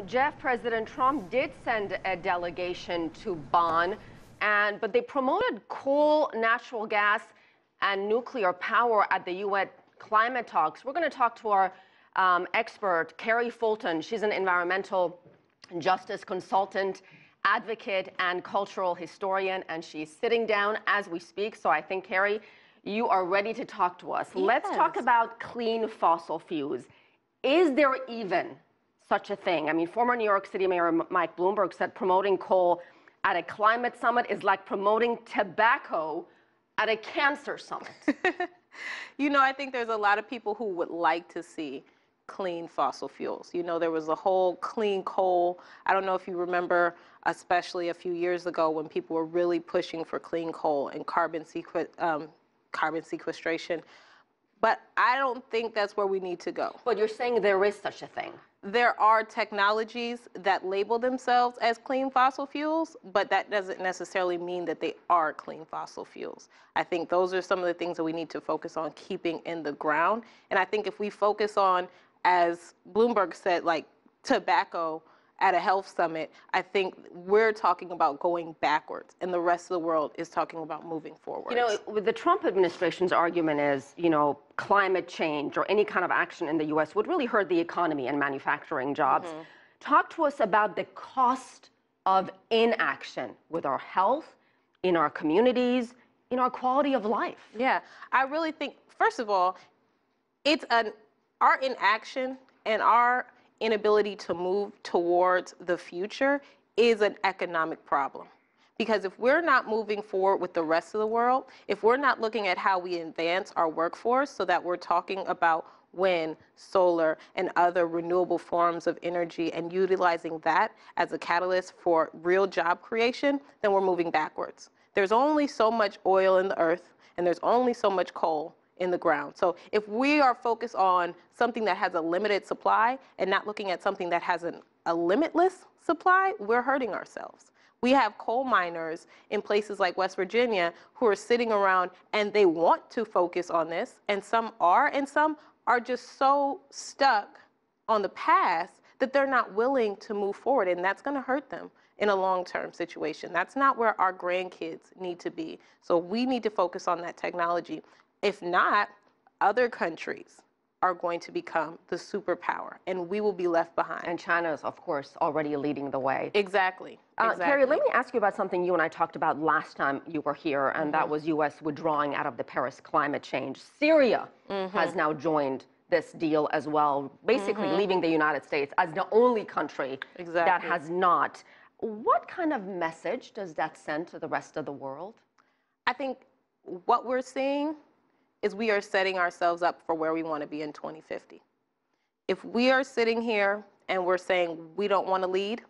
Jeff, President Trump did send a delegation to Bonn, but they promoted coal, natural gas, and nuclear power at the UN climate talks. We're going to talk to our expert, Kari Fulton. She's an environmental justice consultant, advocate, and cultural historian, and she's sitting down as we speak. So I think, Kari, you are ready to talk to us. Yes. Let's talk about clean fossil fuels. Is there even such a thing? I mean, former New York City Mayor Mike Bloomberg said promoting coal at a climate summit is like promoting tobacco at a cancer summit. You know, I think there's a lot of people who would like to see clean fossil fuels. You know, there was a whole clean coal. I don't know if you remember, especially a few years ago when people were really pushing for clean coal and carbon sequestration. But I don't think that's where we need to go. But you're saying there is such a thing. There are technologies that label themselves as clean fossil fuels, but that doesn't necessarily mean that they are clean fossil fuels. I think those are some of the things that we need to focus on keeping in the ground. And I think if we focus on, as Bloomberg said, like tobacco at a health summit, I think we're talking about going backwards, and the rest of the world is talking about moving forward. You know, with the Trump administration's argument is, you know, climate change or any kind of action in the U.S. would really hurt the economy and manufacturing jobs. Talk to us about the cost of inaction with our health, in our communities, in our quality of life. Yeah, I really think, first of all, it's our inaction and our inability to move towards the future is an economic problem. Because if we're not moving forward with the rest of the world, if we're not looking at how we advance our workforce so that we're talking about wind, solar, and other renewable forms of energy and utilizing that as a catalyst for real job creation, then we're moving backwards. There's only so much oil in the earth, and there's only so much coal in the ground. So if we are focused on something that has a limited supply and not looking at something that has a limitless supply, we're hurting ourselves. We have coal miners in places like West Virginia who are sitting around and they want to focus on this, and some are just so stuck on the past that they're not willing to move forward, and that's going to hurt them in a long-term situation. That's not where our grandkids need to be. So we need to focus on that technology. If not, other countries are going to become the superpower, and we will be left behind. And China is, of course, already leading the way. Exactly. Kari, let me ask you about something you and I talked about last time you were here, and that was U.S. withdrawing out of the Paris climate change. Syria has now joined this deal as well, basically leaving the United States as the only country that has not. What kind of message does that send to the rest of the world? I think what we're seeing is we are setting ourselves up for where we want to be in 2050. If we are sitting here and we're saying we don't want to lead,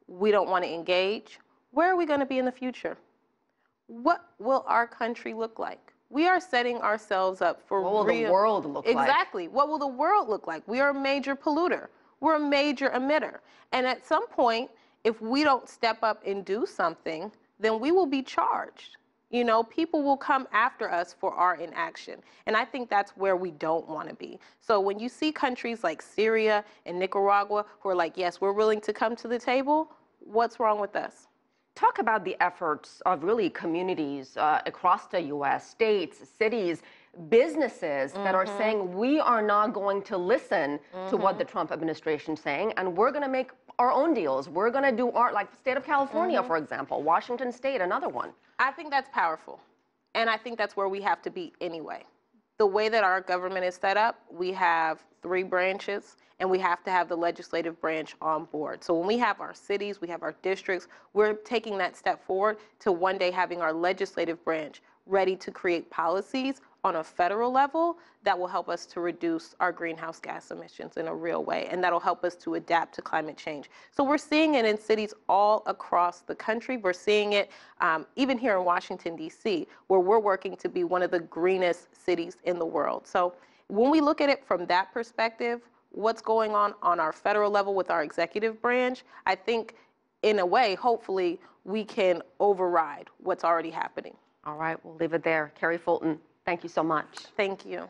we don't want to engage, where are we going to be in the future? What will our country look like? We are setting ourselves up for what will the world look like? Exactly. What will the world look like? We are a major polluter. We're a major emitter. And at some point, if we don't step up and do something, then we will be charged. You know, people will come after us for our inaction. And I think that's where we don't want to be. So when you see countries like Syria and Nicaragua who are like, yes, we're willing to come to the table, what's wrong with us? Talk about the efforts of really communities across the U.S., states, cities, businesses that are saying we are not going to listen to what the Trump administration is saying, and we're going to make our own deals. We're going to do our, like the state of California, for example, Washington State, another one. I think that's powerful, and I think that's where we have to be anyway. The way that our government is set up, we have 3 branches, and we have to have the legislative branch on board. So when we have our cities, we have our districts, we're taking that step forward to one day having our legislative branch ready to create policies on a federal level that will help us to reduce our greenhouse gas emissions in a real way, and that'll help us to adapt to climate change. So we're seeing it in cities all across the country. We're seeing it even here in Washington, D.C., where we're working to be one of the greenest cities in the world. So when we look at it from that perspective, what's going on our federal level with our executive branch, I think in a way, hopefully, we can override what's already happening. All right, we'll leave it there. Kari Fulton, thank you so much. Thank you.